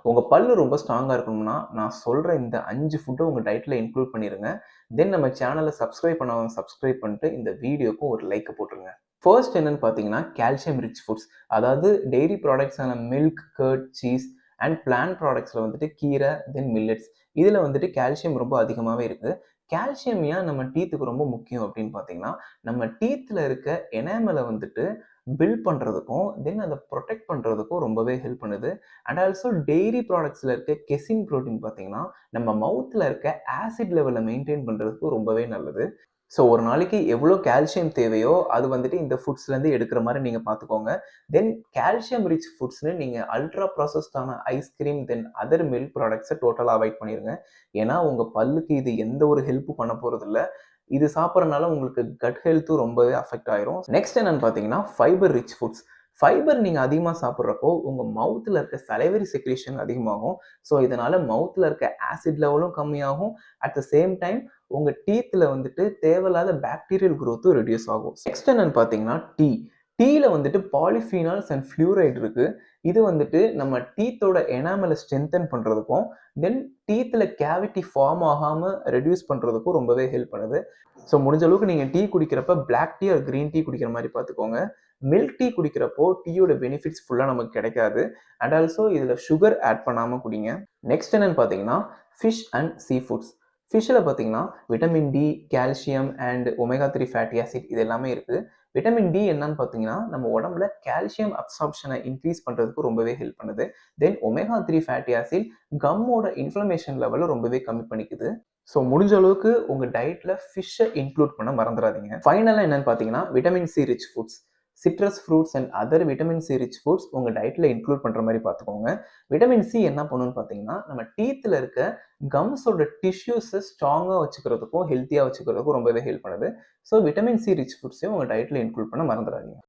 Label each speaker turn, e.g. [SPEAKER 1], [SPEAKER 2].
[SPEAKER 1] உங்கள் பல்லு ரொம்ப ஸ்ட்ராங்காக இருக்கணும்னா நான் சொல்கிற இந்த 5 ஃபுட்டை உங்கள் டயட்டில் இன்க்ளூட் பண்ணிடுங்க. தென் நம்ம சேனலை சப்ஸ்கிரைப் பண்ணாதவங்க சப்ஸ்கிரைப் பண்ணிட்டு இந்த வீடியோக்கும் ஒரு லைக்கை போட்டுருங்க. ஃபர்ஸ்ட் என்னன்னு பார்த்தீங்கன்னா கால்சியம் ரிச் ஃபுட்ஸ். அதாவது டெய்ரி ப்ராடக்ட்ஸான milk, curd, cheese and plant ப்ராடக்ட்ஸில் வந்துட்டு கீரை, தென் மில்லட்ஸ். இதில் வந்துட்டு கால்சியம் ரொம்ப அதிகமாகவே இருக்குது. கால்சியம் ஏன் நம்ம டீத்துக்கு ரொம்ப முக்கியம் அப்படின்னு பார்த்தீங்கன்னா, நம்ம டீத்தில் இருக்க எனாமலை வந்துட்டு பில்ட் பண்ணுறதுக்கும் தென் அதை ப்ரொடெக்ட் பண்ணுறதுக்கும் ரொம்பவே ஹெல்ப் பண்ணுது. அண்ட் ஆல்சோ டெய்ரி ப்ராடக்ட்ஸில் இருக்க கெசின் ப்ரோட்டீன் பார்த்தீங்கன்னா நம்ம மவுத்தில் இருக்க ஆசிட் லெவலை மெயின்டைன் பண்ணுறதுக்கு ரொம்பவே நல்லது. ஸோ ஒரு நாளைக்கு எவ்வளோ கால்சியம் தேவையோ அது வந்துட்டு இந்த ஃபுட்ஸ்லேருந்து எடுக்கிற மாதிரி நீங்கள் பார்த்துக்கோங்க. தென் கால்சியம் ரிச் ஃபுட்ஸ்னு நீங்கள் ultra ப்ராசஸ்டான ice cream then other milk ப்ராடக்ட்ஸை டோட்டலாக அவாய்ட் பண்ணிடுங்க. ஏன்னா உங்கள் பல்லுக்கு இது எந்த ஒரு ஹெல்ப்பும் பண்ண போகிறதில்ல. இது சாப்பிட்றதுனால உங்களுக்கு கட் ஹெல்த்தும் ரொம்பவே அஃபெக்ட் ஆயிரும். நெக்ஸ்ட் என்னன்னு பார்த்தீங்கன்னா ஃபைபர் ரிச் ஃபுட்ஸ். ஃபைபர் நீங்கள் அதிகமாக சாப்பிட்றப்போ உங்கள் மவுத்தில் இருக்க சலைவரி செக்ரேஷன் அதிகமாகும். ஸோ இதனால் மவுத்தில் இருக்க ஆசிட் லெவலும் கம்மியாகும். அட் த சேம் டைம் உங்கள் டீத்தில் வந்துட்டு தேவையில்லாத பாக்டீரியல் க்ரோத்தும் ரெடியூஸ் ஆகும். நெக்ஸ்ட் என்னன்னு பார்த்தீங்கன்னா டீயில் வந்துட்டு பாலிஃபீனால்ஸ் அண்ட் ஃப்ளூரைட் இருக்குது. இது வந்துட்டு நம்ம டீத்தோட எனாமலை ஸ்ட்ரென்தன் பண்ணுறதுக்கும் தென் டீத்தில் கேவிட்டி ஃபார்ம் ஆகாமல் ரெடியூஸ் பண்ணுறதுக்கும் ரொம்பவே ஹெல்ப் பண்ணுது. ஸோ முடிஞ்ச அளவுக்கு நீங்கள் டீ குடிக்கிறப்ப black tea or green tea குடிக்கிற மாதிரி பார்த்துக்கோங்க. மில்க் டீ குடிக்கிறப்போ டீயோட பெனிஃபிட்ஸ் ஃபுல்லாக நமக்கு கிடைக்காது. அண்ட் ஆல்சோ இதில் சுகர் ஆட் பண்ணாமல் குடிங்க. நெக்ஸ்ட் என்னன்னு பார்த்தீங்கன்னா ஃபிஷ் அண்ட் சீ ஃபுட்ஸ். ஃபிஷ்ஷில் பார்த்தீங்கன்னா vitamin D, calcium and omega 3 fatty acid இது எல்லாமே இருக்குது. விட்டமின் டி என்னன்னு பார்த்தீங்கன்னா நம்ம உடம்புல கால்சியம் அப்சார்ப்ஷனை இன்க்ரீஸ் பண்ணுறதுக்கு ரொம்பவே ஹெல்ப் பண்ணுது. தென் ஒமேகா 3 ஃபேட்டி ஆசிட் கம்மோட இன்ஃப்ளமேஷன் லெவலை ரொம்பவே கம்மி பண்ணிக்குது. ஸோ முடிஞ்ச அளவுக்கு உங்கள் டயட்டில் ஃபிஷ்ஷை இன்க்ளூட் பண்ண மறந்துடாதீங்க. ஃபைனலாக என்னன்னு பார்த்தீங்கன்னா vitamin C rich foods. Citrus fruits and other vitamin C rich foods உங்கள் டயட்டில் இன்க்ளூட் பண்ணுற மாதிரி பார்த்துக்கோங்க. விட்டமின் சி என்ன பண்ணுன்னு பார்த்தீங்கன்னா நம்ம டீத்தில் இருக்க கம்ஸோட டிஷ்யூஸை ஸ்ட்ராங்காக வச்சுக்கிறதுக்கும் ஹெல்த்தியாக வச்சுக்கிறதுக்கும் ரொம்பவே ஹெல்ப் பண்ணுது. ஸோ விட்டமின் சி ரிச் ஃபுட்ஸையும் உங்கள் டயட்டில் இன்க்ளூட் பண்ண மறந்துடாதீங்க.